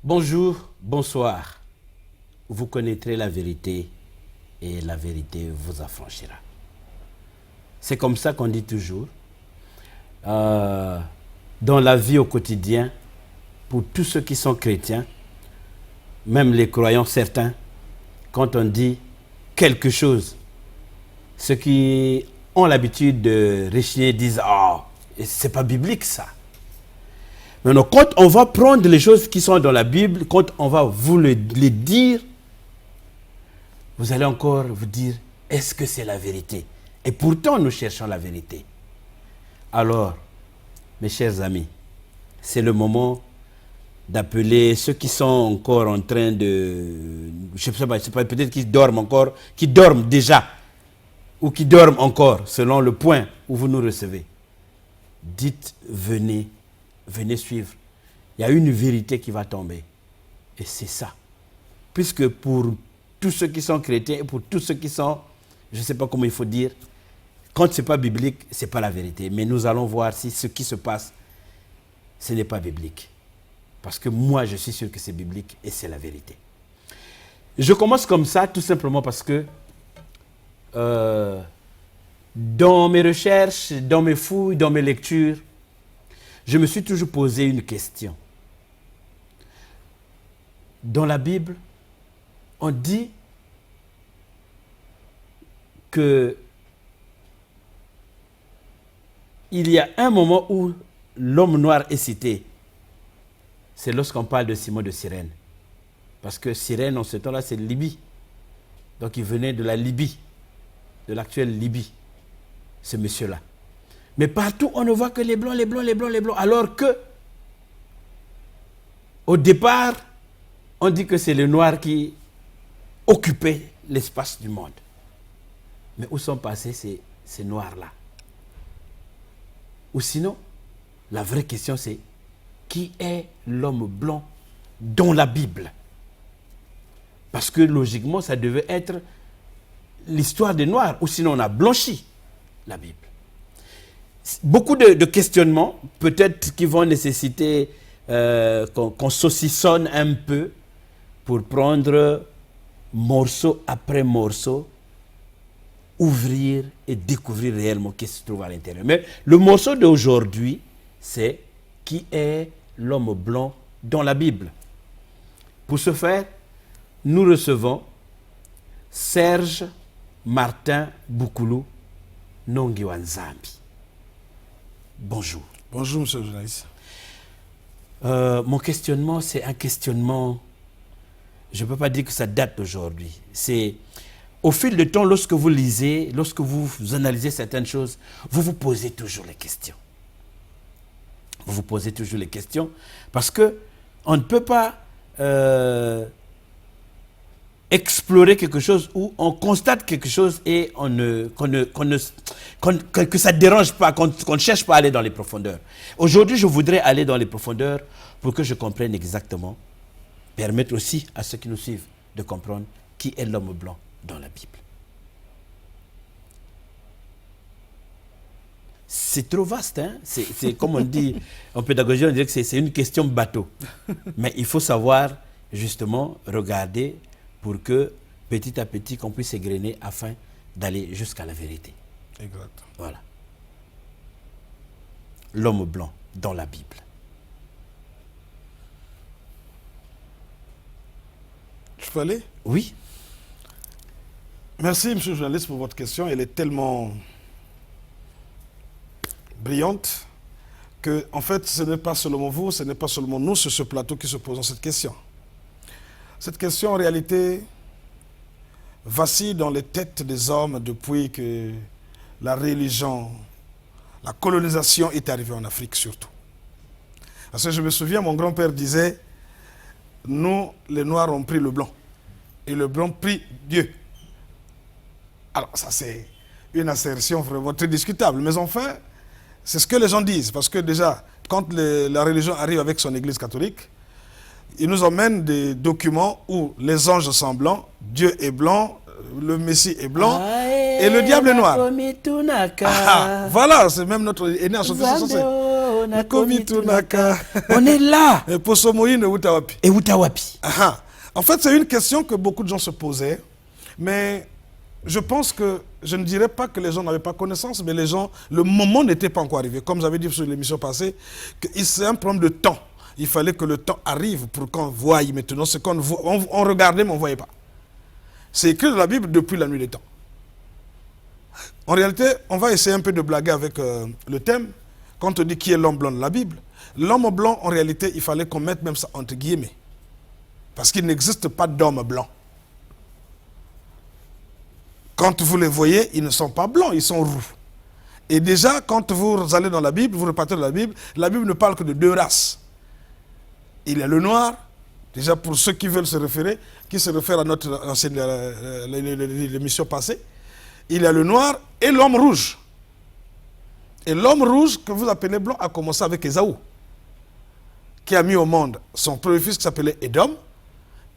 Bonjour, bonsoir. Vous connaîtrez la vérité et la vérité vous affranchira. C'est comme ça qu'on dit toujours. Dans la vie au quotidien, pour tous ceux qui sont chrétiens, même les croyants certains, quand on dit quelque chose, ceux qui ont l'habitude de rechigner disent « Ah, c'est pas biblique ça ». Maintenant, quand on va prendre les choses qui sont dans la Bible, quand on va vous les dire, vous allez encore vous dire « Est-ce que c'est la vérité ?» Et pourtant, nous cherchons la vérité. Alors, mes chers amis, c'est le moment d'appeler ceux qui sont encore en train de... Je ne sais pas, peut-être qu'ils dorment encore, qui dorment déjà, ou qui dorment encore, selon le point où vous nous recevez. Dites, venez suivre. Il y a une vérité qui va tomber. Et c'est ça. Puisque pour tous ceux qui sont chrétiens, et pour tous ceux qui sont, je ne sais pas comment il faut dire, quand ce n'est pas biblique, ce n'est pas la vérité. Mais nous allons voir si ce qui se passe, ce n'est pas biblique. Parce que moi, je suis sûr que c'est biblique et c'est la vérité. Je commence comme ça, tout simplement parce que dans mes recherches, dans mes fouilles, dans mes lectures, je me suis toujours posé une question. Dans la Bible, on dit que il y a un moment où l'homme noir est cité. C'est lorsqu'on parle de Simon de Cyrène. Parce que Cyrène, en ce temps-là, c'est Libye. Donc il venait de la Libye, de l'actuelle Libye, ce monsieur-là. Mais partout, on ne voit que les blancs, les blancs, les blancs, les blancs. Alors que, au départ, on dit que c'est les noirs qui occupaient l'espace du monde. Mais où sont passés ces noirs-là? Ou sinon, la vraie question c'est, qui est l'homme blanc dans la Bible? Parce que logiquement, ça devait être l'histoire des Noirs, ou sinon on a blanchi la Bible. Beaucoup de questionnements, peut-être qui vont nécessiter qu'on saucissonne un peu pour prendre morceau après morceau, ouvrir et découvrir réellement ce qui se trouve à l'intérieur. Mais le morceau d'aujourd'hui, c'est qui est l'homme blanc dans la Bible. Pour ce faire, nous recevons Serge Martin Boukoulou Nongiwanzambi. Bonjour. Bonjour, monsieur le journaliste. Mon questionnement, c'est un questionnement, je ne peux pas dire que ça date d'aujourd'hui. C'est au fil du temps, lorsque vous lisez, lorsque vous analysez certaines choses, vous vous posez toujours les questions. Vous vous posez toujours les questions parce qu'on ne peut pas explorer quelque chose où on constate quelque chose et que ça ne dérange pas, qu'on ne cherche pas à aller dans les profondeurs. Aujourd'hui, je voudrais aller dans les profondeurs pour que je comprenne exactement, permettre aussi à ceux qui nous suivent de comprendre qui est l'homme blanc dans la Bible. C'est trop vaste, hein? C'est comme on dit en pédagogie, on dirait que c'est une question bateau. Mais il faut savoir justement regarder pour que petit à petit qu'on puisse égrener afin d'aller jusqu'à la vérité. Exact. Voilà. L'homme blanc dans la Bible. Je peux aller? Oui. Merci, monsieur le journaliste, pour votre question. Elle est tellement brillante que, en fait, ce n'est pas seulement vous, ce n'est pas seulement nous sur ce plateau qui se posons cette question. Cette question, en réalité, vacille dans les têtes des hommes depuis que la religion, la colonisation est arrivée en Afrique surtout. Parce que je me souviens, mon grand-père disait, nous, les Noirs, ont pris le blanc. Et le blanc prit Dieu. Alors, ça, c'est une assertion vraiment très discutable. Mais enfin, c'est ce que les gens disent. Parce que déjà, quand la religion arrive avec son église catholique, il nous emmène des documents où les anges sont blancs, Dieu est blanc, le Messie est blanc, et le diable est noir. Voilà, c'est même notre est né en 1965. On est là. Et Posomoïne Utawapi. Et Utawapi. En fait, c'est une question que beaucoup de gens se posaient, mais je pense que, je ne dirais pas que les gens n'avaient pas connaissance, mais les gens, le moment n'était pas encore arrivé. Comme j'avais dit sur l'émission passée, c'est un problème de temps. Il fallait que le temps arrive pour qu'on voie maintenant ce qu'on on regardait, mais on ne voyait pas. C'est écrit dans la Bible depuis la nuit des temps. En réalité, on va essayer un peu de blaguer avec le thème. Quand on dit qui est l'homme blanc de la Bible, l'homme blanc, en réalité, il fallait qu'on mette même ça entre guillemets. Parce qu'il n'existe pas d'homme blanc. Quand vous les voyez, ils ne sont pas blancs, ils sont roux. Et déjà, quand vous allez dans la Bible, vous repartez dans la Bible ne parle que de deux races. Il y a le noir, déjà pour ceux qui veulent se référer, qui se réfèrent à notre ancienne l'émission passée, il y a le noir et l'homme rouge. Et l'homme rouge, que vous appelez blanc, a commencé avec Ésaü, qui a mis au monde son premier fils qui s'appelait Édom.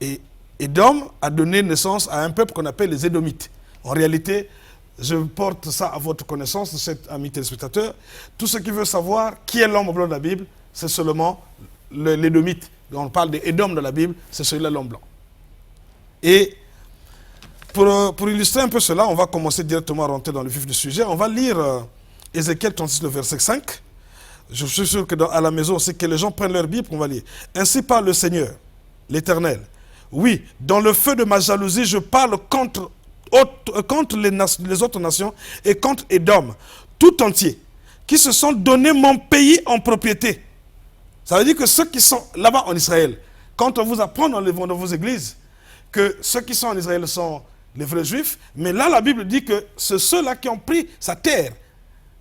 Et Édom a donné naissance à un peuple qu'on appelle les Édomites. En réalité, je porte ça à votre connaissance, cet ami téléspectateur. Tout ce qui veut savoir qui est l'homme blanc de la Bible, c'est seulement l'Édomite. On parle d'Édom dans la Bible, c'est celui-là l'homme blanc. Et pour illustrer un peu cela, on va commencer directement à rentrer dans le vif du sujet. On va lire Ézéchiel 36, le verset 5. Je suis sûr que à la maison, c'est que les gens prennent leur Bible, on va lire. Ainsi parle le Seigneur, l'Éternel. Oui, dans le feu de ma jalousie, je parle contre les autres nations et contre Édom, tout entier, qui se sont donné mon pays en propriété. Ça veut dire que ceux qui sont là-bas en Israël, quand on vous apprend dans vos églises que ceux qui sont en Israël sont les vrais juifs, mais là la Bible dit que c'est ceux-là qui ont pris sa terre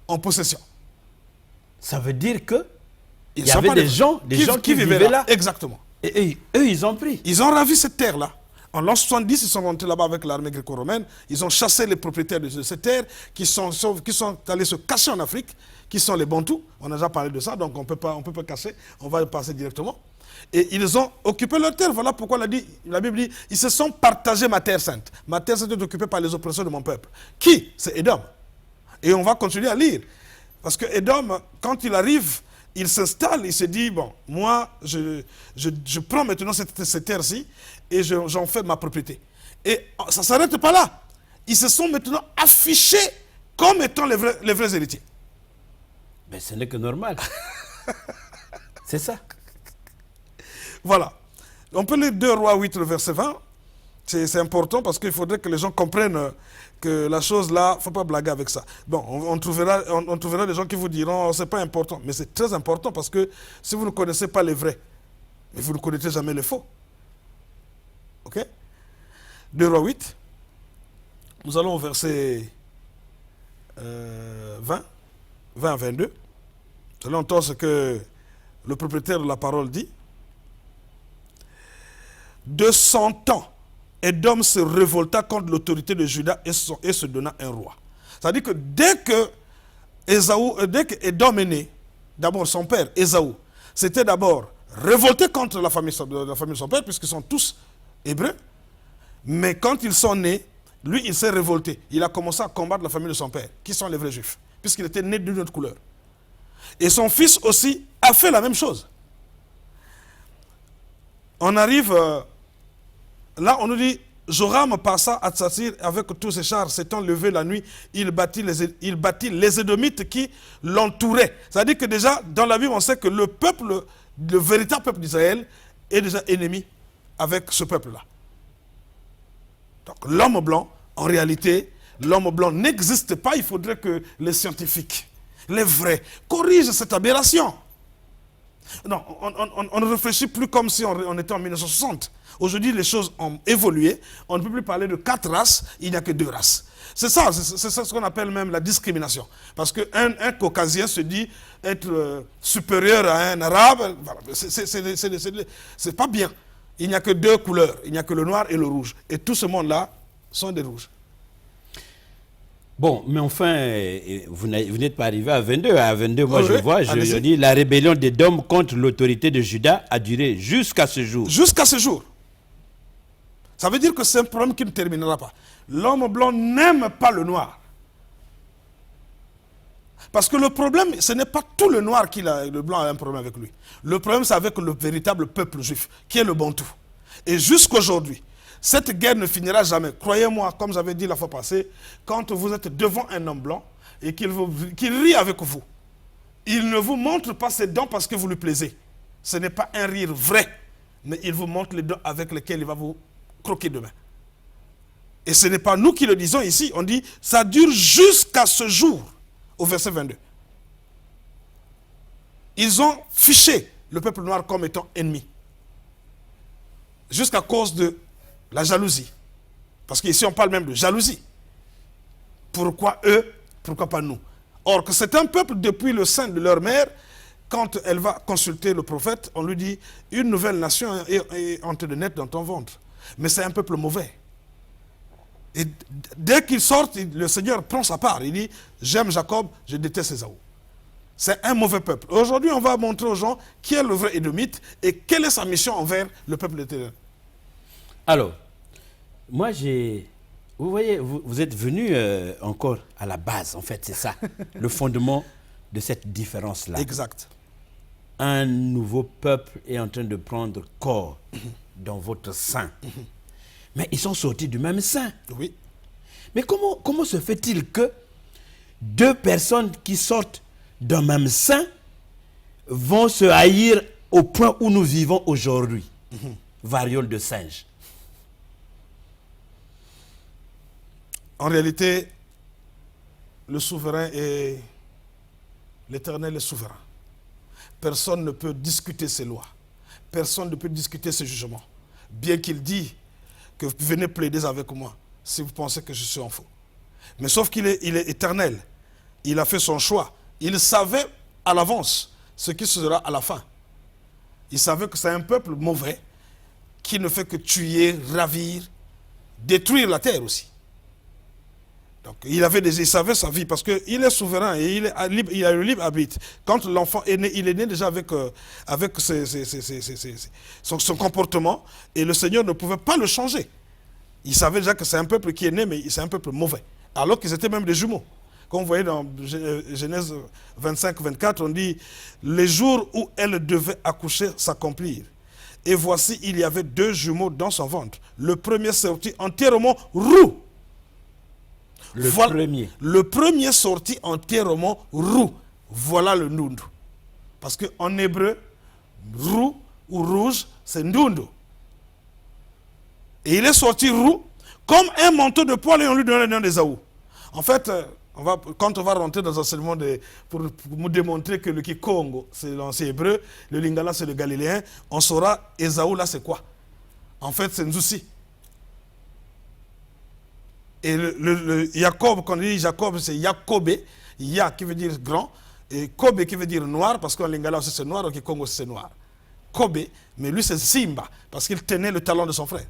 en possession. Ça veut dire que il y avait des gens qui vivaient là. Exactement. Et eux, ils ont pris. Ils ont ravi cette terre-là. En l'an 70, ils sont rentrés là-bas avec l'armée gréco-romaine. Ils ont chassé les propriétaires de cette terre qui sont allés se cacher en Afrique, qui sont les Bantous. On a déjà parlé de ça, donc on ne peut pas cacher. On va passer directement. Et ils ont occupé leur terre. Voilà pourquoi la Bible dit, ils se sont partagés ma terre sainte. Ma terre sainte est occupée par les oppresseurs de mon peuple. Qui? C'est Édom. Et on va continuer à lire. Parce que Édom, quand il arrive, il s'installe, il se dit, bon, moi, je prends maintenant cette terre-ci et j'en fais ma propriété. Et ça ne s'arrête pas là. Ils se sont maintenant affichés comme étant les vrais héritiers. Mais ce n'est que normal. C'est ça. Voilà. On peut lire 2 Rois 8, le verset 20. C'est important parce qu'il faudrait que les gens comprennent que la chose là, il ne faut pas blaguer avec ça. Bon, on trouvera des gens qui vous diront, oh, c'est pas important. Mais c'est très important parce que si vous ne connaissez pas les vrais, mais vous ne connaissez jamais les faux. Ok? 2 Rois 8. Nous allons au verset 20 à 22. Vous allez entendre ce que le propriétaire de la parole dit. De 100 ans, Édom se révolta contre l'autorité de Juda et se donna un roi. C'est-à-dire que dès que Édom est né, d'abord son père, Ésaü, s'était d'abord révolté contre la famille de son père, puisqu'ils sont tous hébreux. Mais quand ils sont nés, lui, il s'est révolté. Il a commencé à combattre la famille de son père, qui sont les vrais juifs, puisqu'il était né d'une autre couleur. Et son fils aussi a fait la même chose. On arrive... là, on nous dit, Joram passa à Tsatsir avec tous ses chars, s'étant levé la nuit, il bâtit les Édomites qui l'entouraient. C'est-à-dire que déjà, dans la Bible, on sait que le véritable peuple d'Israël est déjà ennemi avec ce peuple-là. Donc l'homme blanc, en réalité, l'homme blanc n'existe pas. Il faudrait que les scientifiques, les vrais, corrigent cette aberration. Non, on ne réfléchit plus comme si on était en 1960. Aujourd'hui, les choses ont évolué. On ne peut plus parler de 4 races, il n'y a que 2 races. C'est ça, c'est ce qu'on appelle même la discrimination. Parce qu'un caucasien se dit être supérieur à un arabe. Voilà, c'est pas bien. Il n'y a que 2 couleurs. Il n'y a que le noir et le rouge. Et tout ce monde-là sont des rouges. Bon, mais enfin, vous n'êtes pas arrivé à 22. À 22, moi, je vois, je dis, la rébellion d'Édom contre l'autorité de Juda a duré jusqu'à ce jour. Jusqu'à ce jour. Ça veut dire que c'est un problème qui ne terminera pas. L'homme blanc n'aime pas le noir. Parce que le problème, ce n'est pas tout le noir le blanc a un problème avec lui. Le problème, c'est avec le véritable peuple juif, qui est le Bantou. Et jusqu'aujourd'hui, cette guerre ne finira jamais. Croyez-moi, comme j'avais dit la fois passée, quand vous êtes devant un homme blanc et qu'il rit avec vous, il ne vous montre pas ses dents parce que vous lui plaisez. Ce n'est pas un rire vrai, mais il vous montre les dents avec lesquelles il va vous croquer demain. Et ce n'est pas nous qui le disons ici, on dit ça dure jusqu'à ce jour, au verset 22. Ils ont fiché le peuple noir comme étant ennemi, jusqu'à cause de la jalousie. Parce qu'ici on parle même de jalousie. Pourquoi eux, pourquoi pas nous? Or que c'est un peuple depuis le sein de leur mère, quand elle va consulter le prophète, on lui dit, une nouvelle nation est en train de naître dans ton ventre. Mais c'est un peuple mauvais. Et dès qu'ils sortent, le Seigneur prend sa part. Il dit, j'aime Jacob, je déteste Ésaü. C'est un mauvais peuple. Aujourd'hui, on va montrer aux gens qui est le vrai Édomite et quelle est sa mission envers le peuple d'Éternel. Alors, moi vous voyez, vous êtes venu encore à la base, en fait, c'est ça, le fondement de cette différence-là. Exact. Un nouveau peuple est en train de prendre corps dans votre sein. Mais ils sont sortis du même sein. Oui. Mais comment se fait-il que deux personnes qui sortent d'un même sein vont se haïr au point où nous vivons aujourd'hui? Variole de singe. En réalité, le souverain est... L'Éternel est souverain. Personne ne peut discuter ses lois. Personne ne peut discuter ses jugements. Bien qu'il dise que venez plaider avec moi si vous pensez que je suis en faux. Mais sauf qu'il est éternel. Il a fait son choix. Il savait à l'avance ce qui sera à la fin. Il savait que c'est un peuple mauvais qui ne fait que tuer, ravir, détruire la terre aussi. Donc il savait sa vie parce qu'il est souverain et il a le libre arbitre. Quand l'enfant est né, il est né déjà avec son comportement et le Seigneur ne pouvait pas le changer. Il savait déjà que c'est un peuple qui est né, mais c'est un peuple mauvais. Alors qu'ils étaient même des jumeaux. Comme vous voyez dans Genèse 25-24, on dit « Les jours où elle devait accoucher s'accomplirent. Et voici, il y avait deux jumeaux dans son ventre. Le premier sortit entièrement roux. » Le premier sorti entièrement roux. Voilà le ndundu. Parce qu'en hébreu, roux ou rouge, c'est ndundu. Et il est sorti roux comme un manteau de poil et on lui donne le nom d'Ésaü. En fait, quand on va rentrer dans l'enseignement pour nous démontrer que le Kikongo, c'est l'ancien hébreu, le Lingala, c'est le galiléen, on saura Ésaü là, c'est quoi? En fait, c'est Nzoussi. Et le Jacob, quand on dit Jacob, c'est Yakobé, Ya qui veut dire grand, et Kobe qui veut dire noir, parce qu'en Lingala aussi c'est noir, au Kikongo c'est noir. Kobe, mais lui c'est Simba, parce qu'il tenait le talon de son frère.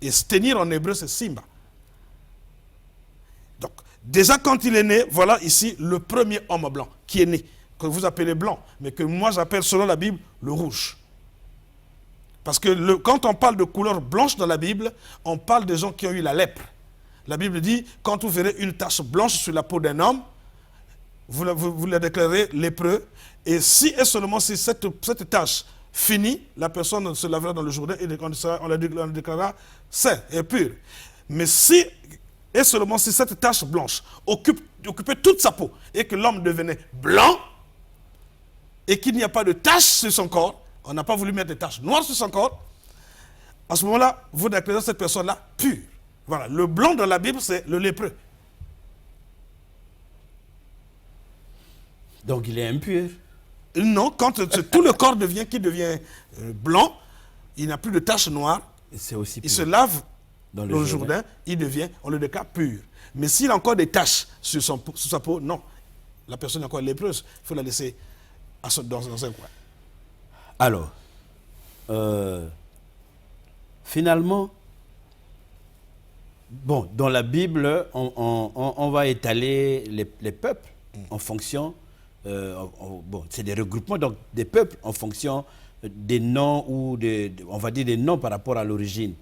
Et tenir en hébreu c'est Simba. Donc, déjà quand il est né, voilà ici le premier homme blanc qui est né, que vous appelez blanc, mais que moi j'appelle selon la Bible le rouge. Parce que quand on parle de couleur blanche dans la Bible, on parle des gens qui ont eu la lèpre. La Bible dit, quand vous verrez une tache blanche sur la peau d'un homme, vous la déclarez lépreux. Et si et seulement si cette tache finit, la personne se lavera dans le Jourdain et on la déclarera saint et pur. Mais si et seulement si cette tache blanche occupait toute sa peau et que l'homme devenait blanc et qu'il n'y a pas de tache sur son corps, on n'a pas voulu mettre des taches noires sur son corps, à ce moment-là, vous déclarez cette personne-là pure. Voilà, le blanc dans la Bible, c'est le lépreux. Donc il est impur. Non, quand tout le corps devient blanc, il n'a plus de taches noires, Aussi il se lave dans le Jourdain, on le déclare pur. Mais s'il a encore des taches sur sa peau, non. La personne est encore lépreuse, il faut la laisser dans un coin. Alors, finalement, bon, dans la Bible, on va étaler les peuples en fonction, bon, c'est des regroupements donc des peuples en fonction des noms ou on va dire des noms par rapport à l'origine.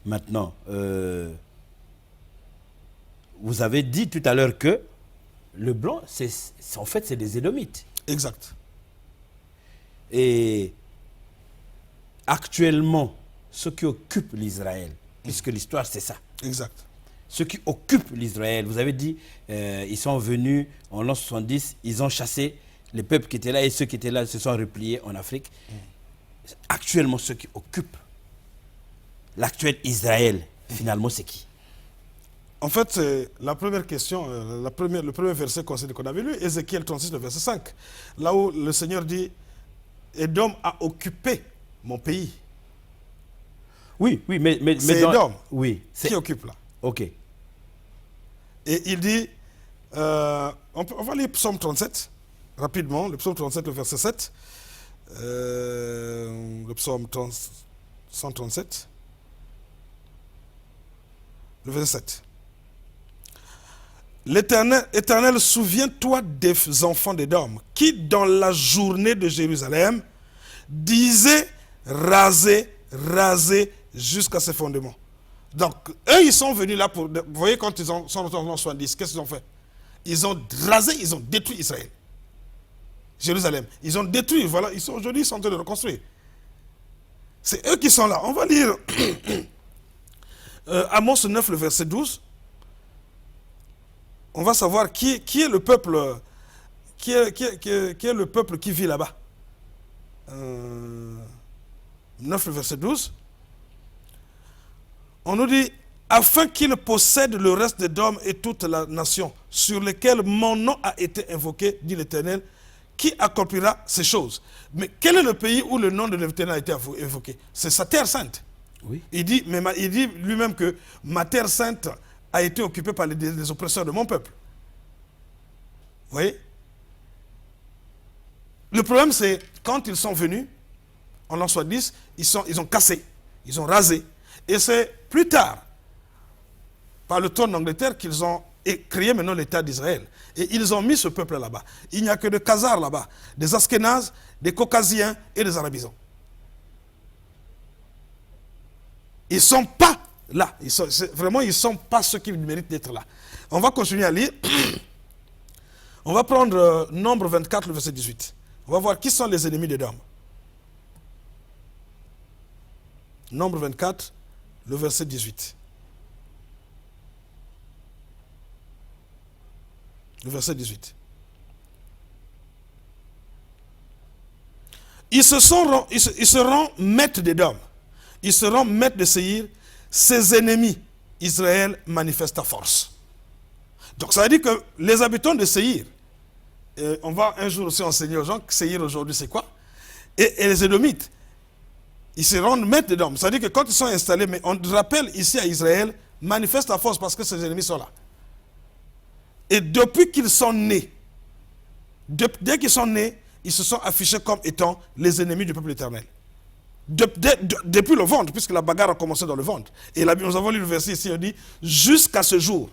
Maintenant, vous avez dit tout à l'heure que le blanc, en fait, c'est des Édomites. Exact. Et actuellement, ceux qui occupent l'Israël, puisque l'histoire c'est ça. Exact. Ceux qui occupent l'Israël, vous avez dit, ils sont venus en l'an 70, ils ont chassé les peuples qui étaient là et ceux qui étaient là se sont repliés en Afrique. Actuellement, ceux qui occupent l'actuel Israël, finalement, c'est qui? En fait, c'est la première question, le premier verset qu'on avait lu, Ézéchiel 36, le verset 5. Là où le Seigneur dit, Édom a occupé mon pays. Oui, mais c'est Édom oui, qui occupe là. Ok. Et il dit, on va lire Psaume 37, rapidement, le Psaume 37, le verset 7. Le Psaume 137, le verset 7. Éternel, souviens-toi des enfants d'Édom, qui dans la journée de Jérusalem disaient raser, raser jusqu'à ses fondements. Donc, eux, ils sont venus là pour... Vous voyez, quand ils sont retournés en 70, qu'est-ce qu'ils ont fait? Ils ont rasé, ils ont détruit Israël. Jérusalem. Ils ont détruit, voilà, aujourd'hui, ils sont en train de reconstruire. C'est eux qui sont là. On va lire Amos 9, le verset 12. On va savoir qui est le peuple, qui est le peuple qui vit là-bas. 9, le verset 12. On nous dit, afin qu'il possède le reste d'Édom et toute la nation, sur lesquels mon nom a été invoqué, dit l'Éternel, qui accomplira ces choses. Mais quel est le pays où le nom de l'Éternel a été évoqué? C'est sa terre sainte. Oui. Il dit lui-même que ma terre sainte a été occupée par les oppresseurs de mon peuple. Vous voyez? Le problème, c'est quand ils sont venus, en l'an 70, ils ont cassé, ils ont rasé. Et c'est plus tard, par le trône d'Angleterre, qu'ils ont créé maintenant l'État d'Israël. Et ils ont mis ce peuple là-bas. Il n'y a que des Khazars là-bas, des Askénazes, des Caucasiens et des Arabisans. Ils ne sont pas là. Vraiment, ils ne sont pas ceux qui méritent d'être là. On va continuer à lire. On va prendre Nombre 24, le verset 18. On va voir qui sont les ennemis d'Édom. Nombre 24, le verset 18. Le verset 18. Ils seront maîtres d'Édom. Ils seront maîtres de Séhir. Ses ennemis, Israël, manifeste ta force. Donc ça veut dire que les habitants de Séhir, on va un jour aussi enseigner aux gens que Séhir aujourd'hui c'est quoi, et les Édomites, ils seront maîtres d'Édom. Ça veut dire que quand ils sont installés, mais on rappelle ici à Israël, manifeste la force parce que ses ennemis sont là. Et depuis qu'ils sont nés, dès qu'ils sont nés, ils se sont affichés comme étant les ennemis du peuple éternel. Depuis le ventre, puisque la bagarre a commencé dans le ventre. Et là, nous avons lu le verset ici, on dit, jusqu'à ce jour.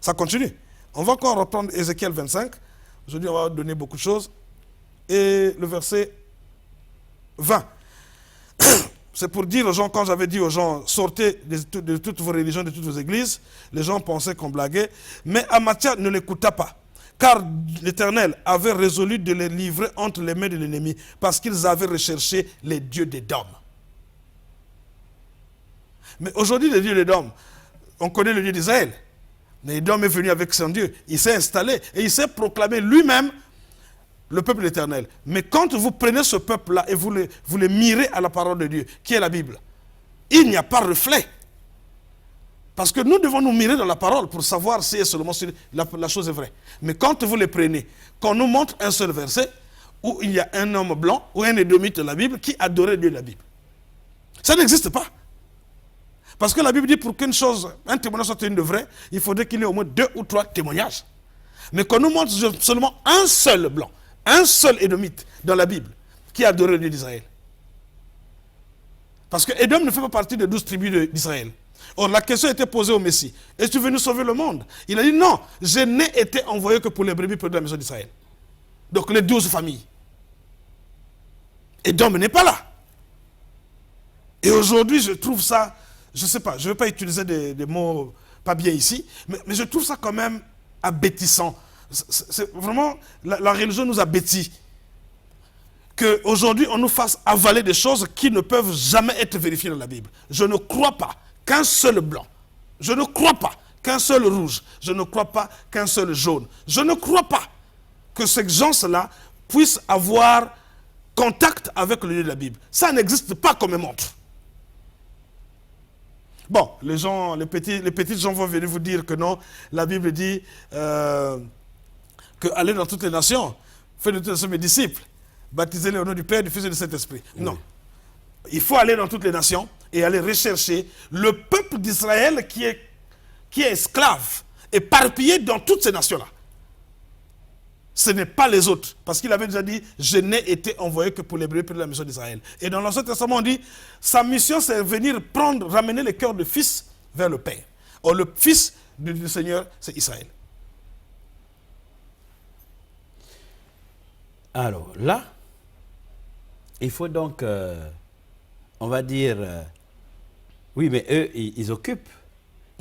Ça continue. On va encore reprendre Ézéchiel 25. Aujourd'hui, on va donner beaucoup de choses. Et le verset 20. C'est pour dire aux gens, quand j'avais dit aux gens, sortez de toutes vos religions, de toutes vos églises, les gens pensaient qu'on blaguait. Mais Amathia ne l'écouta pas. Car l'Éternel avait résolu de les livrer entre les mains de l'ennemi, parce qu'ils avaient recherché les dieux d'Édom. Mais aujourd'hui, les dieux d'Édom, on connaît le Dieu d'Israël. Mais Édom est venu avec son Dieu. Il s'est installé et il s'est proclamé lui-même le peuple éternel. Mais quand vous prenez ce peuple-là et vous les mirez à la parole de Dieu, qui est la Bible, il n'y a pas reflet. Parce que nous devons nous mirer dans la parole pour savoir si seulement si la chose est vraie. Mais quand vous les prenez, qu'on nous montre un seul verset où il y a un homme blanc ou un édomite de la Bible qui adorait Dieu de la Bible. Ça n'existe pas. Parce que la Bible dit pour qu'une chose, un témoignage soit une de vrai, il faudrait qu'il y ait au moins 2 ou 3 témoignages. Mais qu'on nous montre seulement un seul blanc, un seul édomite dans la Bible qui adorait le Dieu d'Israël. Parce que Édom ne fait pas partie des 12 tribus d'Israël. Or, la question était posée au Messie. Es-tu venu sauver le monde? Il a dit non, je n'ai été envoyé que pour les brebis perdues de la maison d'Israël. Donc les 12 familles. Édom n'est pas là. Et aujourd'hui, je trouve ça, je ne sais pas, je ne vais pas utiliser des mots pas bien ici, mais je trouve ça quand même abétissant C'est vraiment, la religion nous a bêtis. Qu'aujourd'hui, on nous fasse avaler des choses qui ne peuvent jamais être vérifiées dans la Bible. Je ne crois pas qu'un seul blanc, je ne crois pas qu'un seul rouge, je ne crois pas qu'un seul jaune, je ne crois pas que ces gens-là puissent avoir contact avec le Dieu de la Bible. Ça n'existe pas comme montre. Bon, les petits gens vont venir vous dire que non, la Bible dit que allez dans toutes les nations, faites de tous mes disciples, baptisez-les au nom du Père, du Fils et du Saint-Esprit. Oui. Non. Il faut aller dans toutes les nations et aller rechercher le peuple d'Israël qui est esclave, éparpillé dans toutes ces nations-là. Ce n'est pas les autres. Parce qu'il avait déjà dit, je n'ai été envoyé que pour les brebis de la mission d'Israël. Et dans l'Ancien Testament, on dit, sa mission, c'est venir ramener les cœurs de fils vers le Père. Or, le fils du Seigneur, c'est Israël. Alors, là, il faut donc, on va dire, oui, mais eux, ils occupent.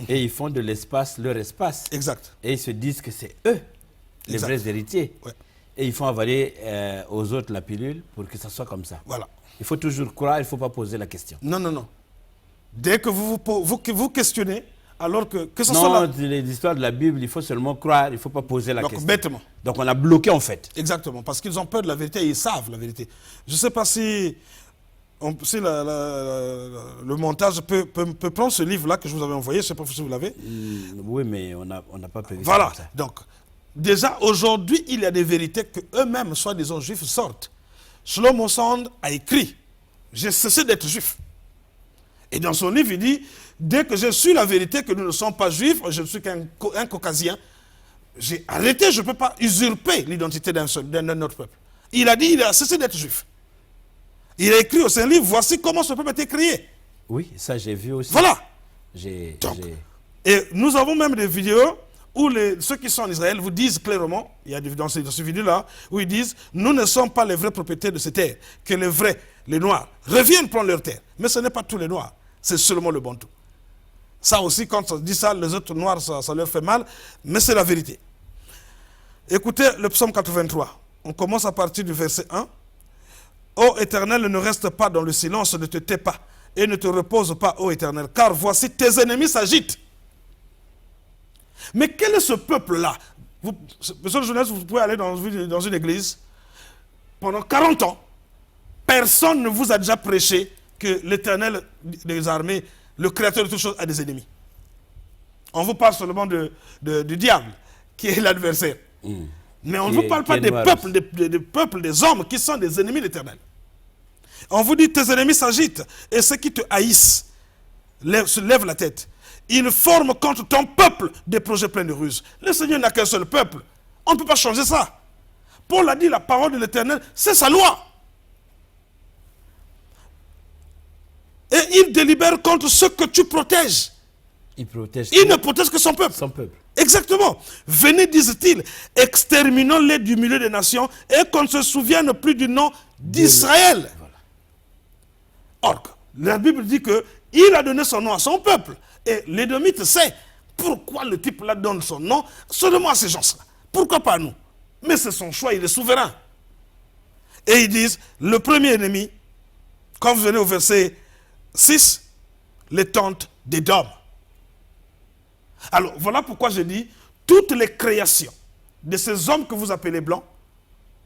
Et ils font de l'espace leur espace. Exact. Et ils se disent que c'est eux les vrais héritiers. Ouais. Et ils font avaler aux autres la pilule pour que ça soit comme ça. Voilà. Il faut toujours croire, il ne faut pas poser la question. Non, non, non. Dès que vous questionnez, alors que ce non, soit les histoires de la Bible, il faut seulement croire, il ne faut pas poser la question. Bêtement. Donc on a bloqué en fait. Exactement, parce qu'ils ont peur de la vérité et ils savent la vérité. Je ne sais pas si le montage peut prendre ce livre-là que je vous avais envoyé, je ne sais pas si vous l'avez. Oui, mais on n'a pas prévu voilà. Ça. Voilà, donc, déjà, aujourd'hui, il y a des vérités qu'eux-mêmes, soi-disant juifs, sortent. Shlomo Sand a écrit « J'ai cessé d'être juif ». Et dans son livre, il dit « Dès que je suis la vérité que nous ne sommes pas juifs, je ne suis qu'un caucasien, j'ai arrêté, je ne peux pas usurper l'identité d'un autre peuple. » Il a dit « Il a cessé d'être juif ». Il a écrit au Saint-Livre, voici comment ce peuple a été créé. Oui, ça j'ai vu aussi. Voilà. Et nous avons même des vidéos où ceux qui sont en Israël vous disent clairement, il y a dans ce vidéo-là, où ils disent, nous ne sommes pas les vrais propriétaires de ces terres, que les vrais, les Noirs, reviennent prendre leurs terres. Mais ce n'est pas tous les Noirs, c'est seulement le Bantou. Ça aussi, quand on dit ça, les autres Noirs, ça leur fait mal, mais c'est la vérité. Écoutez le psaume 83. On commence à partir du verset 1. Ô Éternel, ne reste pas dans le silence, ne te tais pas, et ne te repose pas, ô Éternel, car voici tes ennemis s'agitent. Mais quel est ce peuple-là? Monsieur le journaliste, vous pouvez aller dans une église, pendant 40 ans, personne ne vous a déjà prêché que l'Éternel des armées, le créateur de toutes choses, a des ennemis. On vous parle seulement du diable, qui est l'adversaire. Mais on ne vous parle pas des peuples, des hommes qui sont des ennemis de l'Éternel. On vous dit, tes ennemis s'agitent, et ceux qui te haïssent se lèvent la tête. Ils forment contre ton peuple des projets pleins de ruses. Le Seigneur n'a qu'un seul peuple. On ne peut pas changer ça. Paul a dit, la parole de l'Éternel, c'est sa loi. Et il délibère contre ceux que tu protèges. Il ne protège que son peuple. Exactement. Venez, disent-ils, exterminons-les du milieu des nations et qu'on ne se souvienne plus du nom d'Israël. Voilà. Or, la Bible dit qu'il a donné son nom à son peuple. Et l'Édomite sait pourquoi le type là donne son nom seulement à ces gens-là. Pourquoi pas à nous? Mais c'est son choix, il est souverain. Et ils disent, le premier ennemi, quand vous venez au verset 6, les tentes d'Édom. Alors, voilà pourquoi je dis, toutes les créations de ces hommes que vous appelez blancs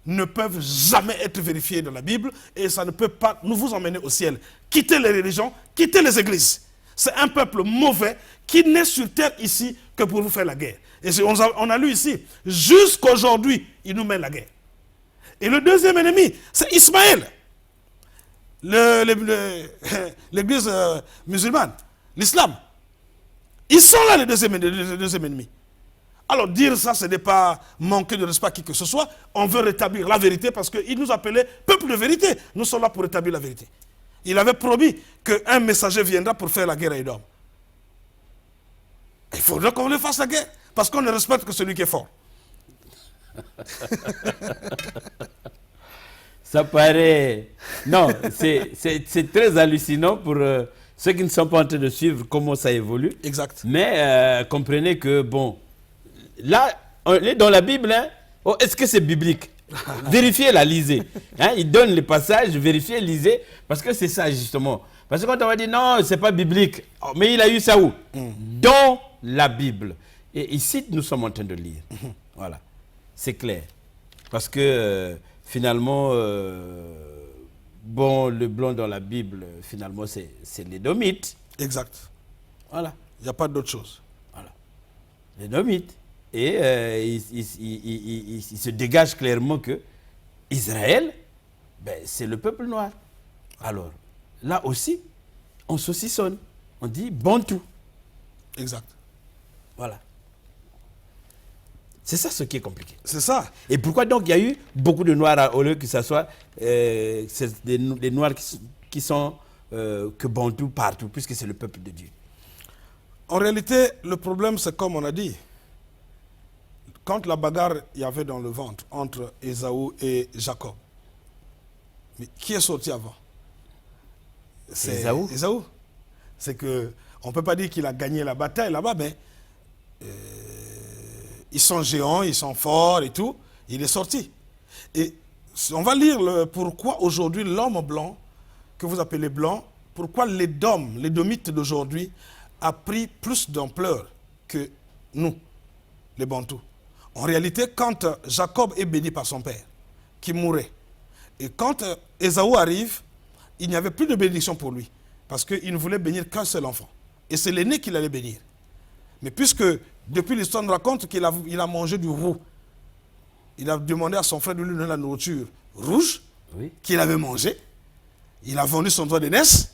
ne peuvent jamais être vérifiées dans la Bible et ça ne peut pas nous vous emmener au ciel. Quittez les religions, quittez les églises. C'est un peuple mauvais qui n'est sur terre ici que pour vous faire la guerre. Et on a lu ici, jusqu'aujourd'hui, il nous mène la guerre. Et le deuxième ennemi, c'est Ismaël. L'église musulmane, l'islam. Ils sont là les deuxième ennemis. Alors dire ça, ce n'est pas manquer de respect à qui que ce soit. On veut rétablir la vérité parce qu'il nous appelait peuple de vérité. Nous sommes là pour rétablir la vérité. Il avait promis qu'un messager viendra pour faire la guerre à Édom. Il faudra qu'on le fasse la guerre parce qu'on ne respecte que celui qui est fort. Ça paraît... Non, c'est très hallucinant pour... ceux qui ne sont pas en train de suivre comment ça évolue. Exact. Mais comprenez que, bon, là, On est dans la Bible, hein. Oh, est-ce que c'est biblique? Vérifiez la lisez. Hein, il donne les passages, vérifiez, lisez, parce que c'est ça justement. Parce que quand on va dire non, c'est pas biblique, oh, mais il a eu ça où? Dans la Bible. Et ici, nous sommes en train de lire. Voilà, c'est clair. Parce que finalement, bon, le blanc dans la Bible, finalement, c'est l'Édomite. Exact. Voilà. Il n'y a pas d'autre chose. Voilà. L'Édomite. Et il se dégage clairement que Israël, ben, c'est le peuple noir. Alors, là aussi, on saucissonne. On dit Bantou. Exact. Voilà. C'est ça ce qui est compliqué. C'est ça. Et pourquoi donc il y a eu beaucoup de noirs au lieu que ce soit des noirs qui sont que Bantou partout, puisque c'est le peuple de Dieu. En réalité, le problème, c'est comme on a dit. Quand la bagarre il y avait dans le ventre entre Ésaü et Jacob, mais qui est sorti avant? C'est Ésaü. C'est que on ne peut pas dire qu'il a gagné la bataille là-bas, mais ils sont géants, ils sont forts et tout. Il est sorti. Et on va lire pourquoi aujourd'hui l'homme blanc, que vous appelez blanc, pourquoi l'édomite d'aujourd'hui a pris plus d'ampleur que nous, les Bantous. En réalité, quand Jacob est béni par son père, qui mourait, et quand Ésaü arrive, il n'y avait plus de bénédiction pour lui, parce qu'il ne voulait bénir qu'un seul enfant. Et c'est l'aîné qu'il allait bénir. Mais puisque, depuis l'histoire nous raconte qu'il a mangé du roux, il a demandé à son frère de lui donner la nourriture rouge, oui, qu'il avait mangé, il a vendu son droit d'aînesse,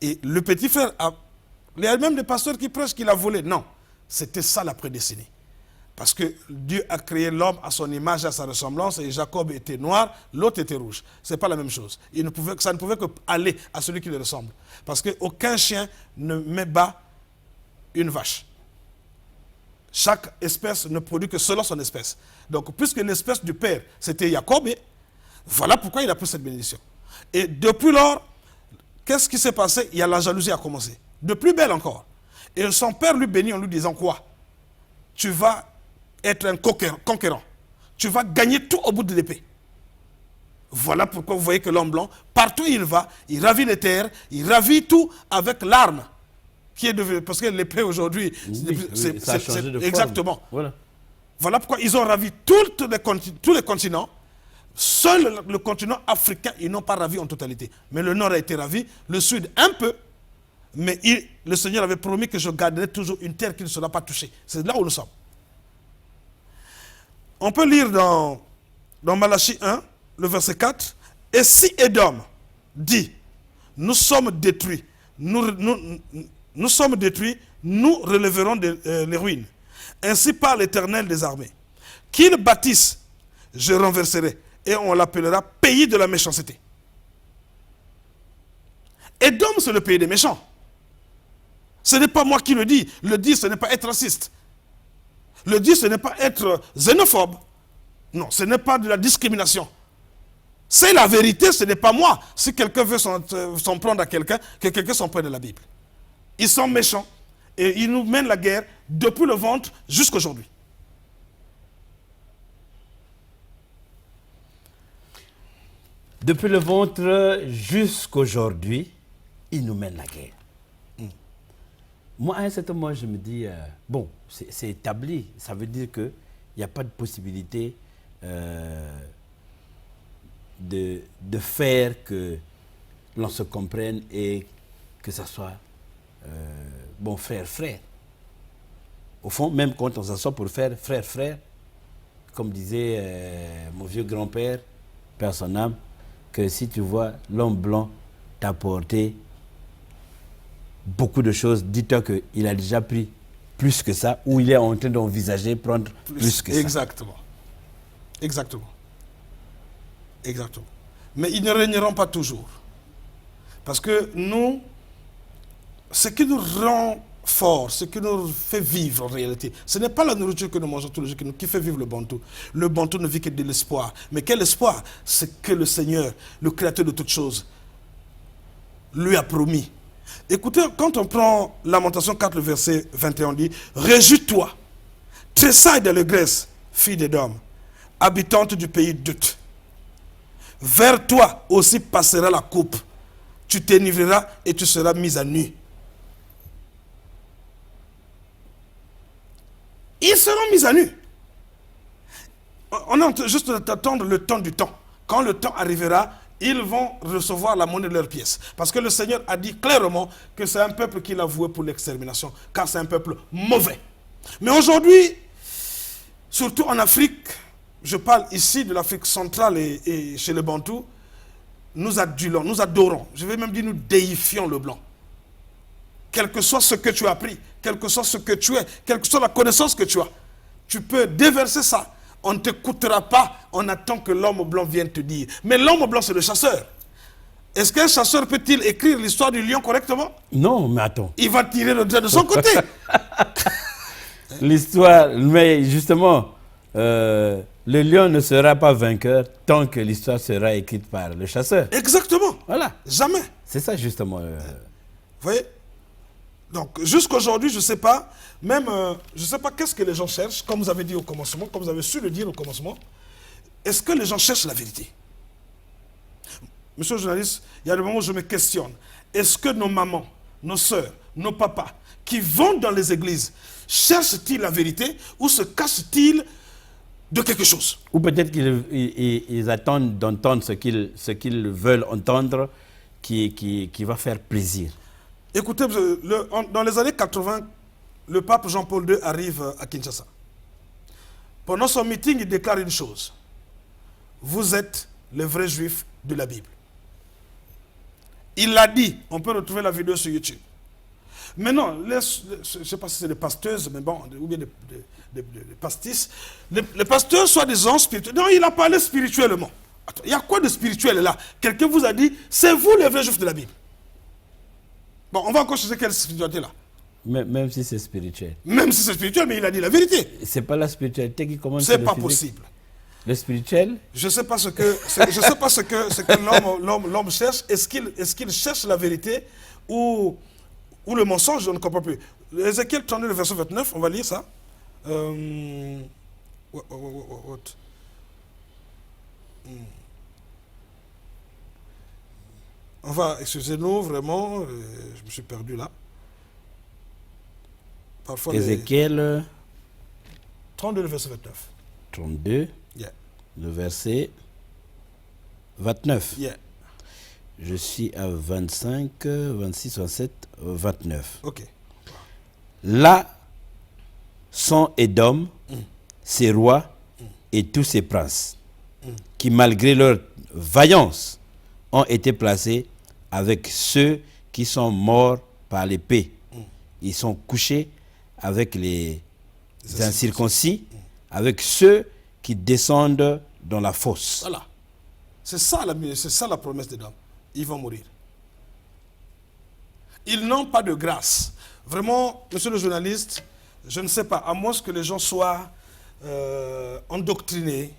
et le petit frère, il y a même des pasteurs qui prêchent qu'il a volé. Non, c'était ça la prédestinée. Parce que Dieu a créé l'homme à son image, à sa ressemblance, et Jacob était noir, l'autre était rouge. Ce n'est pas la même chose. Ça ne pouvait que aller à celui qui le ressemble. Parce qu'aucun chien ne met bas une vache. Chaque espèce ne produit que selon son espèce. Donc, puisque l'espèce du père, c'était Jacob, voilà pourquoi il a pris cette bénédiction. Et depuis lors, qu'est-ce qui s'est passé? Il y a la jalousie a commencé. De plus belle encore. Et son père lui bénit en lui disant quoi? Tu vas être un conquérant. Tu vas gagner tout au bout de l'épée. Voilà pourquoi vous voyez que l'homme blanc, partout où il va, il ravit les terres, il ravit tout avec l'arme qui est devenue. Parce que l'épée aujourd'hui, ça a changé de forme. Exactement. Voilà pourquoi ils ont ravi tous les continents. Seul le continent africain, ils n'ont pas ravi en totalité. Mais le nord a été ravi, le sud un peu. Mais le Seigneur avait promis que je garderai toujours une terre qui ne sera pas touchée. C'est là où nous sommes. On peut lire dans Malachie 1, le verset 4. Et si Édom dit, nous sommes détruits, nous sommes détruits, nous relèverons les ruines. Ainsi parle l'Éternel des armées. Qu'ils bâtissent, je renverserai, et on l'appellera pays de la méchanceté. Édom, c'est le pays des méchants. Ce n'est pas moi qui le dis. Le dire, ce n'est pas être raciste. Le dire, ce n'est pas être xénophobe. Non, ce n'est pas de la discrimination. C'est la vérité, ce n'est pas moi. Si quelqu'un veut s'en prendre à quelqu'un, que quelqu'un s'en prenne à la Bible. Ils sont méchants et ils nous mènent la guerre depuis le ventre jusqu'à aujourd'hui. Depuis le ventre jusqu'aujourd'hui, ils nous mènent la guerre. Moi, à un certain moment, je me dis, bon, c'est établi. Ça veut dire qu'il n'y a pas de possibilité de faire que l'on se comprenne et que ça soit bon frère. Au fond, même quand on s'assoit pour faire frère, comme disait mon vieux grand-père, père son âme, que si tu vois l'homme blanc t'apporter beaucoup de choses, dis-toi qu'il a déjà pris plus que ça, ou il est en train d'envisager prendre plus que ça. Exactement. Mais ils ne régneront pas toujours. Parce que nous, ce qui nous rend forts, ce qui nous fait vivre en réalité, ce n'est pas la nourriture que nous mangeons tous les jours qui fait vivre le Bantou. Le Bantou ne vit que de l'espoir. Mais quel espoir? C'est que le Seigneur, le Créateur de toutes choses, lui a promis. Écoutez, quand on prend Lamentation 4, le verset 21, on dit « Réjouis-toi, Tressaille d'allégresse, fille d'Édom, habitante du pays d'Ut. Vers toi aussi passera la coupe. Tu t'enivreras et tu seras mise à nu. Ils seront mis à nu. On a juste d'attendre le temps du temps. Quand le temps arrivera, ils vont recevoir la monnaie de leurs pièces. Parce que le Seigneur a dit clairement que c'est un peuple qu'il a voué pour l'extermination, car c'est un peuple mauvais. Mais aujourd'hui, surtout en Afrique, je parle ici de l'Afrique centrale et chez les Bantous, nous adulons, nous adorons, je vais même dire nous déifions le blanc. Quel que soit ce que tu as appris, quel que soit ce que tu es, quelle que soit la connaissance que tu as, tu peux déverser ça. On ne t'écoutera pas, on attend que l'homme blanc vienne te dire. Mais l'homme blanc, c'est le chasseur. Est-ce qu'un chasseur peut-il écrire l'histoire du lion correctement? Non, mais attends. Il va tirer le trait de son côté. L'histoire, mais justement, le lion ne sera pas vainqueur tant que l'histoire sera écrite par le chasseur. Exactement. Voilà. Jamais. C'est ça, justement. Vous voyez? Donc, jusqu'aujourd'hui, je ne sais pas, même, je ne sais pas qu'est-ce que les gens cherchent, comme vous avez dit au commencement, comme vous avez su le dire au commencement. Est-ce que les gens cherchent la vérité? Monsieur le journaliste, il y a des moments où je me questionne. Est-ce que nos mamans, nos soeurs, nos papas, qui vont dans les églises, cherchent-ils la vérité ou se cachent-ils de quelque chose? Ou peut-être qu'ils attendent d'entendre ce qu'ils veulent entendre qui va faire plaisir. Écoutez, dans les années 80, le pape Jean-Paul II arrive à Kinshasa. Pendant son meeting, il déclare une chose. Vous êtes les vrais juifs de la Bible. Il l'a dit. On peut retrouver la vidéo sur YouTube. Maintenant, je ne sais pas si c'est des pasteuses, mais bon, ou bien des pastis. Les pasteurs, soi-disant spirituels. Non, il a parlé spirituellement. Attends, il y a quoi de spirituel là? Quelqu'un vous a dit, c'est vous les vrais juifs de la Bible. Bon, on va encore chercher quelle spiritualité là. Même si c'est spirituel. Même si c'est spirituel, mais il a dit la vérité. C'est pas la spiritualité qui commence. C'est pas possible. Le spirituel? Je ne sais pas ce que l'homme cherche. Est-ce qu'il cherche la vérité ou le mensonge? Je ne comprends plus. Ézéchiel 32, le verset 29, on va lire ça. On va, excusez-nous, vraiment, je me suis perdu là. Parfois Ézéchiel 32, le verset 29. 32, Yeah. le verset 29. Yeah. Je suis à 25, 26, 27, 29. Ok. Là sont Édom, ses rois et tous ses princes, qui malgré leur vaillance ont été placés avec ceux qui sont morts par l'épée. Ils sont couchés avec les incirconcis, avec ceux qui descendent dans la fosse. Voilà. C'est ça la promesse des dames. Ils vont mourir. Ils n'ont pas de grâce. Vraiment, monsieur le journaliste, je ne sais pas, à moins que les gens soient endoctrinés,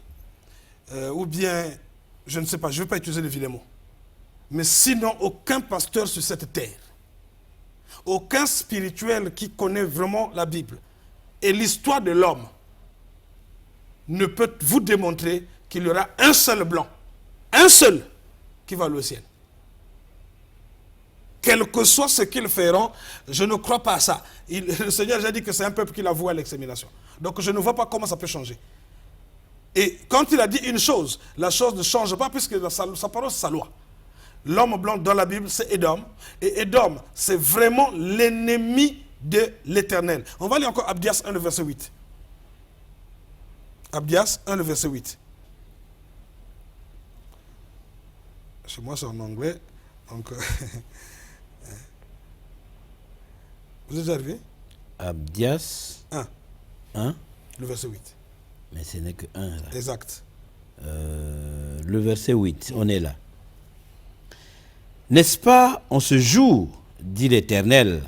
ou bien, je ne sais pas, je ne vais pas utiliser les vilains mots. Mais sinon, aucun pasteur sur cette terre, aucun spirituel qui connaît vraiment la Bible et l'histoire de l'homme ne peut vous démontrer qu'il y aura un seul blanc, un seul, qui va aller au ciel. Quel que soit ce qu'ils feront, je ne crois pas à ça. Le Seigneur a dit que c'est un peuple qu'il a voué à l'extermination. Donc je ne vois pas comment ça peut changer. Et quand il a dit une chose, la chose ne change pas puisque sa parole, c'est sa loi. L'homme blanc dans la Bible, c'est Édom. Et Édom, c'est vraiment l'ennemi de l'Éternel. On va lire encore Abdias 1, le verset 8. Abdias 1, le verset 8. Chez moi, c'est en anglais. Donc, vous êtes arrivé? Abdias 1, le verset 8. mais ce n'est que 1 là. Exact. Le verset 8, on est là. N'est-ce pas en ce jour, dit l'Éternel,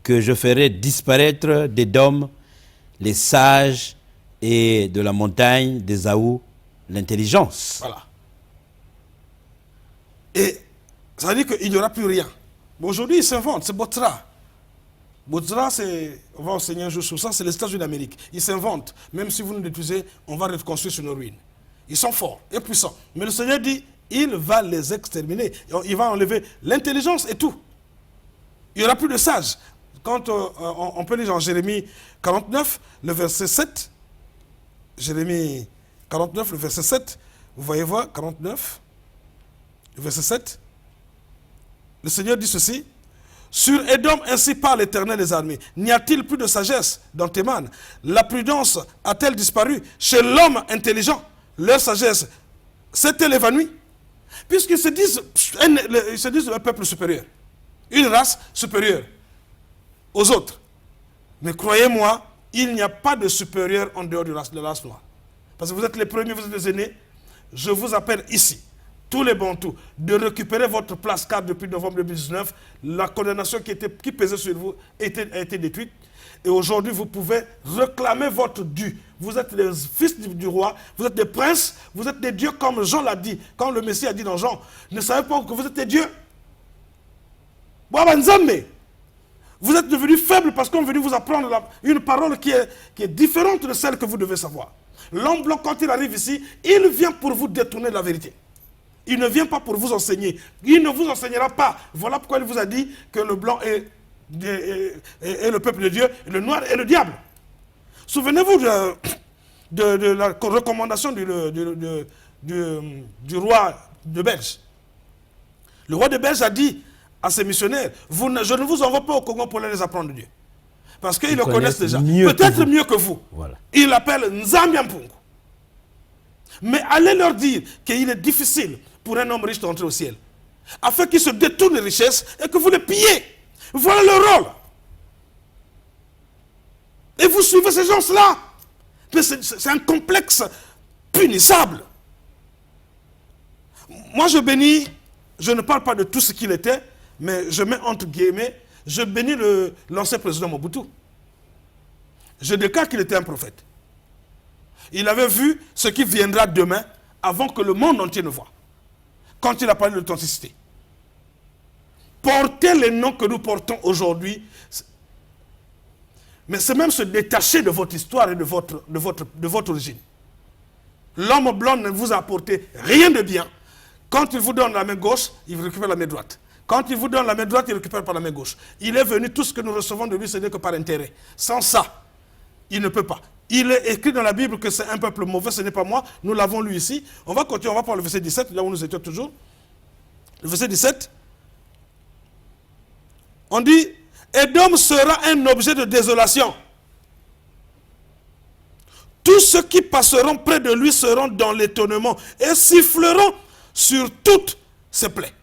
que je ferai disparaître d'Édom les sages et de la montagne d'Ésaü l'intelligence. Voilà. Et ça veut dire qu'il n'y aura plus rien. Mais aujourd'hui, ils s'inventent, c'est Botra. Bozra, on va enseigner un jour sur ça, c'est les États-Unis d'Amérique. Ils s'inventent. Même si vous nous détruisez, on va reconstruire sur nos ruines. Ils sont forts et puissants. Mais le Seigneur dit, il va les exterminer. Il va enlever l'intelligence et tout. Il n'y aura plus de sages. Quand on peut lire en Jérémie 49, le verset 7, Jérémie 49, le verset 7, vous voyez voir, 49, le verset 7, le Seigneur dit ceci, sur Édom, ainsi parle l'Éternel des armées. N'y a-t-il plus de sagesse dans tes mains? La prudence a-t-elle disparu? Chez l'homme intelligent, leur sagesse s'est-elle évanouie? Puisqu'ils se disent un peuple supérieur, une race supérieure aux autres. Mais croyez-moi, il n'y a pas de supérieur en dehors de la race noire. Parce que vous êtes les premiers, vous êtes les aînés. Je vous appelle ici, tous les Bantous, de récupérer votre place, car depuis novembre 2019, la condamnation qui pesait sur vous a été détruite. Et aujourd'hui, vous pouvez réclamer votre dû. Vous êtes les fils du roi, vous êtes des princes, vous êtes des dieux comme Jean l'a dit, quand le Messie a dit dans Jean. Ne savez pas que vous êtes des dieux? Vous êtes devenus faibles parce qu'on est venu vous apprendre une parole qui est différente de celle que vous devez savoir. L'homme blanc, quand il arrive ici, il vient pour vous détourner de la vérité. Il ne vient pas pour vous enseigner. Il ne vous enseignera pas. Voilà pourquoi il vous a dit que le blanc est le peuple de Dieu, et le noir est le diable. Souvenez-vous de la recommandation du roi de Belge. Le roi de Belge a dit à ses missionnaires, je ne vous envoie pas au Congo pour les apprendre de Dieu. Parce qu'ils le connaissent déjà. Peut-être mieux que vous. Voilà. Il l'appelle Nzambiampungu. Mais allez leur dire qu'il est difficile pour un homme riche d'entrer au ciel. Afin qu'il se détourne les richesses et que vous les pillez. Voilà le rôle. Et vous suivez ces gens-là. C'est un complexe punissable. Moi je bénis, je ne parle pas de tout ce qu'il était, mais je mets entre guillemets, je bénis l'ancien président Mobutu. Je déclare qu'il était un prophète. Il avait vu ce qui viendra demain avant que le monde entier ne voie. Quand il a parlé de l'authenticité. Porter les noms que nous portons aujourd'hui, mais c'est même se détacher de votre histoire et de votre origine. L'homme blanc ne vous a apporté rien de bien. Quand il vous donne la main gauche, il récupère la main droite. Quand il vous donne la main droite, il récupère par la main gauche. Il est venu, tout ce que nous recevons de lui, ce n'est que par intérêt. Sans ça, il ne peut pas. Il est écrit dans la Bible que c'est un peuple mauvais, ce n'est pas moi. Nous l'avons lu ici. On va continuer, on va prendre le verset 17, là où nous étions toujours. Le verset 17. On dit, Édom sera un objet de désolation. Tous ceux qui passeront près de lui seront dans l'étonnement et siffleront sur toutes ses plaies.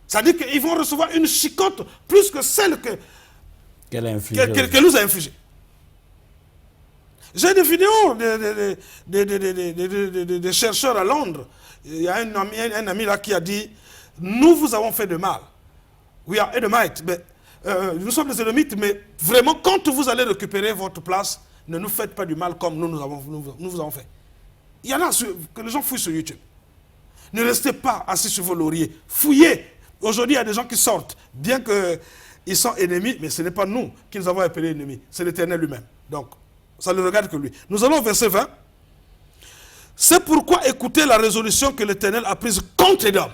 C'est-à-dire qu'ils vont recevoir une chicotte plus que celle qu'elle nous a infligée. J'ai des vidéos de chercheurs à Londres. Il y a un ami là qui a dit, nous vous avons fait de mal. We are Edomites. Nous sommes des Édomites, mais vraiment, quand vous allez récupérer votre place, ne nous faites pas du mal comme nous vous avons fait. Il y en a que les gens fouillent sur YouTube. Ne restez pas assis sur vos lauriers. Fouillez. Aujourd'hui, il y a des gens qui sortent, bien qu'ils sont ennemis, mais ce n'est pas nous qui nous avons appelés ennemis, c'est l'Éternel lui-même. Donc, ça ne regarde que lui. Nous allons au verset 20. C'est pourquoi écoutez la résolution que l'Éternel a prise contre Édom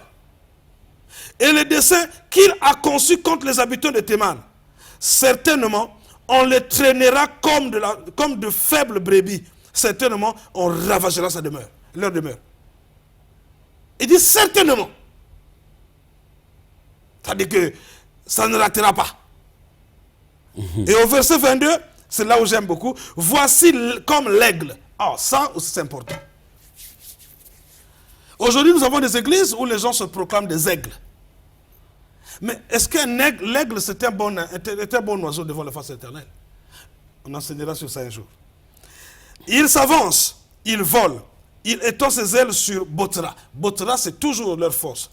et les desseins qu'il a conçus contre les habitants de Théman. Certainement, on les traînera comme de faibles brebis. Certainement, on ravagera leur demeure. Il dit certainement. C'est-à-dire que ça ne ratera pas. Et au verset 22, c'est là où j'aime beaucoup. Voici comme l'aigle. Ah, ça aussi c'est important. Aujourd'hui, nous avons des églises où les gens se proclament des aigles. Mais est-ce qu'un aigle, l'aigle, c'est un bon oiseau devant la face éternelle? On enseignera sur ça un jour. Il s'avance, il vole. Il étend ses ailes sur Botra. Botra, c'est toujours leur force.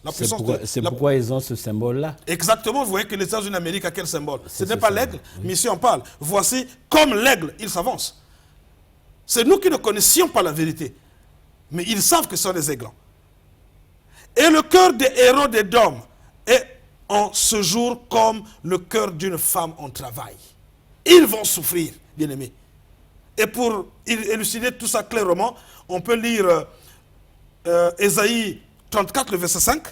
C'est pourquoi ils ont ce symbole-là. Exactement. Vous voyez que les États-Unis d'Amérique a quel symbole? Ce n'est pas l'aigle, oui. Mais ici on parle. Voici, comme l'aigle, il s'avance. C'est nous qui ne connaissions pas la vérité. Mais ils savent que ce sont des aiglons. Et le cœur des héros d'Édom est en ce jour comme le cœur d'une femme en travail. Ils vont souffrir, bien-aimés. Et pour élucider tout ça clairement, on peut lire Ésaïe 34, le verset 5.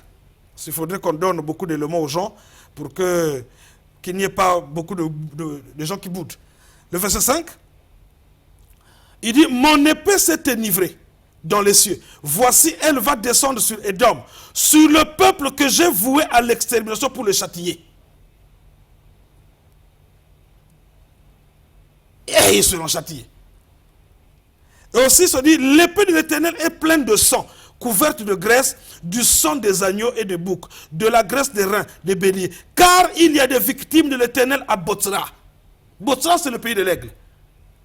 Il faudrait qu'on donne beaucoup d'éléments aux gens pour qu'il n'y ait pas beaucoup de gens qui boudent. Le verset 5, il dit « Mon épée s'est enivrée dans les cieux. Voici, elle va descendre sur Édom, sur le peuple que j'ai voué à l'extermination pour le châtier. Et ils seront châtiés. » Et aussi, il se dit, l'épée de l'Éternel est pleine de sang, couverte de graisse, du sang des agneaux et des boucs, de la graisse des reins, des béliers. Car il y a des victimes de l'Éternel à Botsra. Botsra, c'est le pays de l'aigle.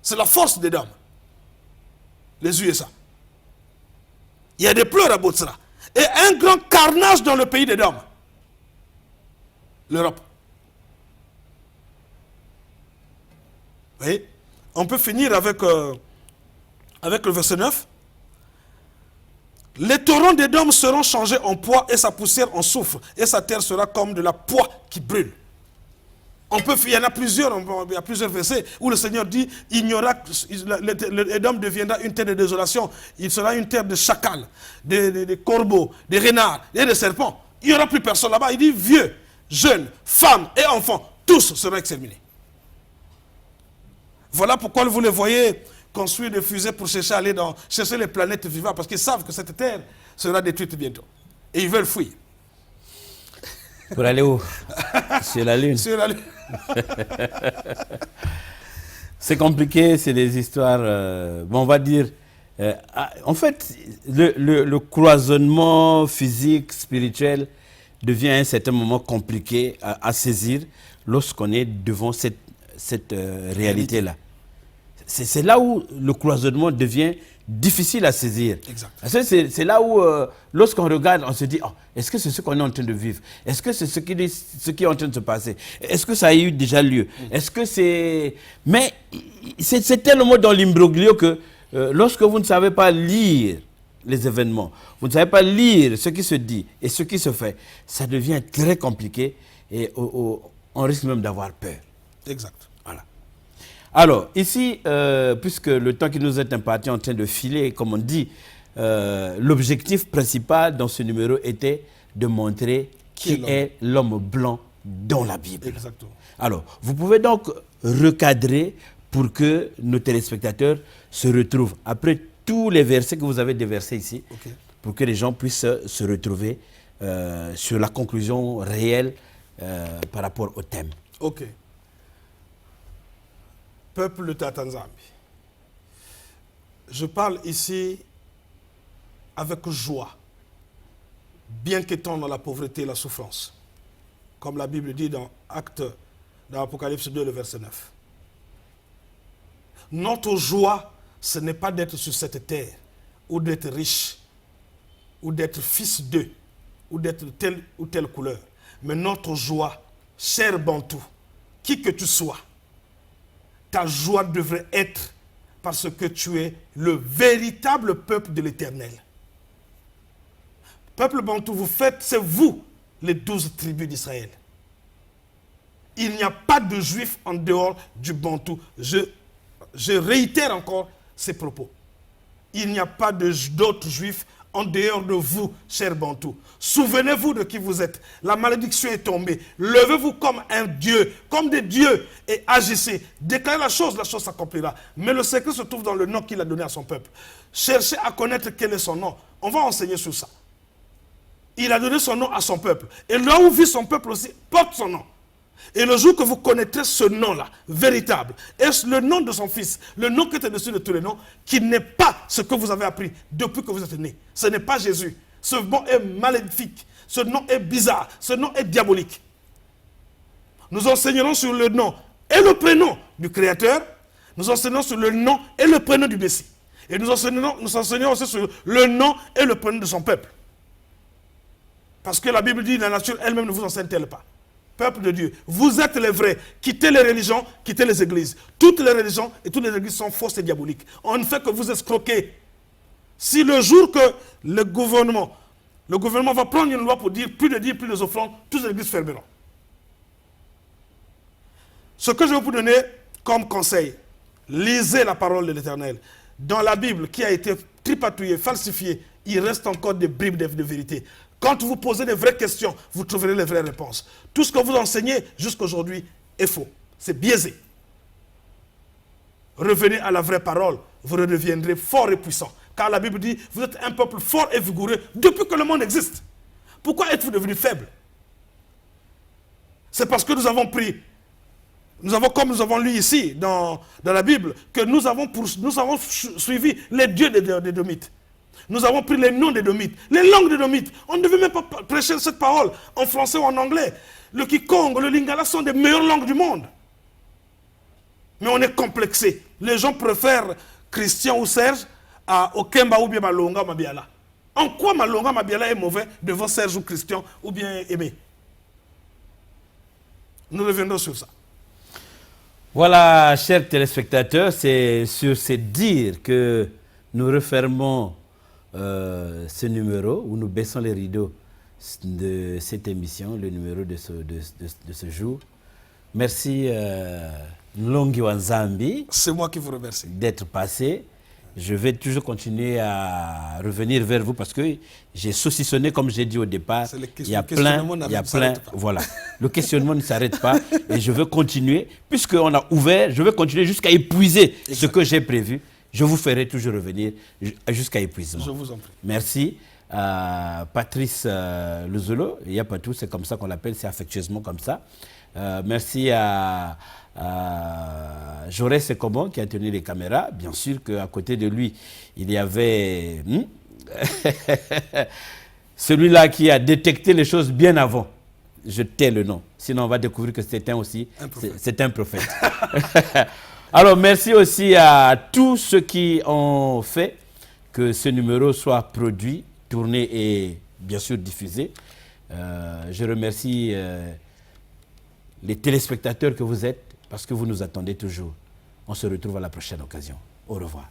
C'est la force des dames. Les USA. Il y a des pleurs à Botsra. Et un grand carnage dans le pays des dames. L'Europe. Vous voyez? On peut finir avec le verset 9. Les torrents des dômes seront changés en poids et sa poussière en soufre, et sa terre sera comme de la poix qui brûle. Il y a plusieurs versets où le Seigneur dit, l'Édom deviendra une terre de désolation, il sera une terre de chacals, des corbeaux, des renards et des serpents. Il n'y aura plus personne là-bas. Il dit, vieux, jeunes, femmes et enfants, tous seront exterminés. Voilà pourquoi vous les voyez construire des fusées pour chercher les planètes vivantes, parce qu'ils savent que cette terre sera détruite bientôt. Et ils veulent fuir. Pour aller où? Sur la Lune. Sur la Lune. C'est compliqué, c'est des histoires, on va dire, en fait, le cloisonnement physique, spirituel, devient à un certain moment compliqué à saisir lorsqu'on est devant cette réalité-là. C'est là où le cloisonnement devient difficile à saisir. C'est là où, lorsqu'on regarde, on se dit, oh, est-ce que c'est ce qu'on est en train de vivre? Est-ce que c'est ce qui est en train de se passer? Est-ce que ça a eu déjà lieu? Est-ce que c'est... Mais c'est tellement dans l'imbroglio que lorsque vous ne savez pas lire les événements, vous ne savez pas lire ce qui se dit et ce qui se fait, ça devient très compliqué et on risque même d'avoir peur. Exact. Voilà. Alors, ici, puisque le temps qui nous est imparti est en train de filer, comme on dit, l'objectif principal dans ce numéro était de montrer qui est l'homme blanc dans la Bible. Exactement. Alors, vous pouvez donc recadrer pour que nos téléspectateurs se retrouvent, après tous les versets que vous avez déversés ici, pour que les gens puissent se retrouver sur la conclusion réelle par rapport au thème. Ok. Peuple de Tatanzambi, je parle ici avec joie, bien qu'étant dans la pauvreté et la souffrance, comme la Bible dit dans Apocalypse 2, le verset 9. Notre joie, ce n'est pas d'être sur cette terre, ou d'être riche, ou d'être fils d'eux, ou d'être de telle ou telle couleur. Mais notre joie, cher Bantou, qui que tu sois, ta joie devrait être parce que tu es le véritable peuple de l'Éternel. Peuple Bantou, c'est vous, les 12 tribus d'Israël. Il n'y a pas de juifs en dehors du Bantou. Je réitère encore ces propos. Il n'y a pas d'autres juifs en dehors de vous, cher Bantou. Souvenez-vous de qui vous êtes. La malédiction est tombée. Levez-vous comme un Dieu, comme des dieux, et agissez. Déclarez la chose s'accomplira. Mais le secret se trouve dans le nom qu'il a donné à son peuple. Cherchez à connaître quel est son nom. On va enseigner sur ça. Il a donné son nom à son peuple. Et là où vit son peuple aussi, porte son nom. Et le jour que vous connaîtrez ce nom-là, véritable, et le nom de son fils, le nom qui est au-dessus de tous les noms, qui n'est pas ce que vous avez appris depuis que vous êtes né. Ce n'est pas Jésus. Ce nom est maléfique. Ce nom est bizarre. Ce nom est diabolique. Nous enseignerons sur le nom et le prénom du Créateur. Nous enseignons sur le nom et le prénom du Messie. Et nous enseignons aussi sur le nom et le prénom de son peuple. Parce que la Bible dit, la nature elle-même ne vous enseigne-t-elle pas? Peuple de Dieu, vous êtes les vrais. Quittez les religions, quittez les églises. Toutes les religions et toutes les églises sont fausses et diaboliques. On ne fait que vous escroquer. Si le jour que le gouvernement, le gouvernement va prendre une loi pour dire plus les offrandes, toutes les églises fermeront. Ce que je vais vous donner comme conseil, lisez la parole de l'Éternel. Dans la Bible qui a été tripatouillée, falsifiée, il reste encore des bribes de vérité. Quand vous posez des vraies questions, vous trouverez les vraies réponses. Tout ce que vous enseignez jusqu'à aujourd'hui est faux. C'est biaisé. Revenez à la vraie parole, vous redeviendrez fort et puissant. Car la Bible dit, vous êtes un peuple fort et vigoureux depuis que le monde existe. Pourquoi êtes-vous devenu faible? C'est parce que nous avons pris, comme nous avons lu ici dans la Bible, que nous avons suivi les dieux des Édomites. Nous avons pris les noms des Édomites, les langues des Édomites. On ne devait même pas prêcher cette parole en français ou en anglais. Le Kikongo, le Lingala sont des meilleures langues du monde. Mais on est complexé. Les gens préfèrent Christian ou Serge au Kemba ou bien Malonga Mabiala. En quoi Malonga Mabiala est mauvais devant Serge ou Christian ou bien Aimé? Nous reviendrons sur ça. Voilà, chers téléspectateurs, c'est sur ces dires que nous refermons ce numéro où nous baissons les rideaux de cette émission, le numéro de ce jour. Merci Nlongi Wanzambi. C'est moi qui vous remercie. D'être passé. Je vais toujours continuer à revenir vers vous parce que j'ai saucissonné, comme j'ai dit au départ. Il y a plein, voilà. Le questionnement ne s'arrête pas et je veux continuer. Puisqu'on a ouvert, je veux continuer jusqu'à épuiser ce que j'ai prévu. Je vous ferai toujours revenir jusqu'à épuisement. Je vous en prie. Merci à Patrice Luzolo. Il n'y a pas tout, c'est comme ça qu'on l'appelle, c'est affectueusement comme ça. Merci à Jaurès Sekomon qui a tenu les caméras. Bien sûr qu'à côté de lui, il y avait celui-là qui a détecté les choses bien avant. Je tais le nom. Sinon, on va découvrir que c'est un prophète. Alors, merci aussi à tous ceux qui ont fait que ce numéro soit produit, tourné et bien sûr diffusé. Je remercie les téléspectateurs que vous êtes parce que vous nous attendez toujours. On se retrouve à la prochaine occasion. Au revoir.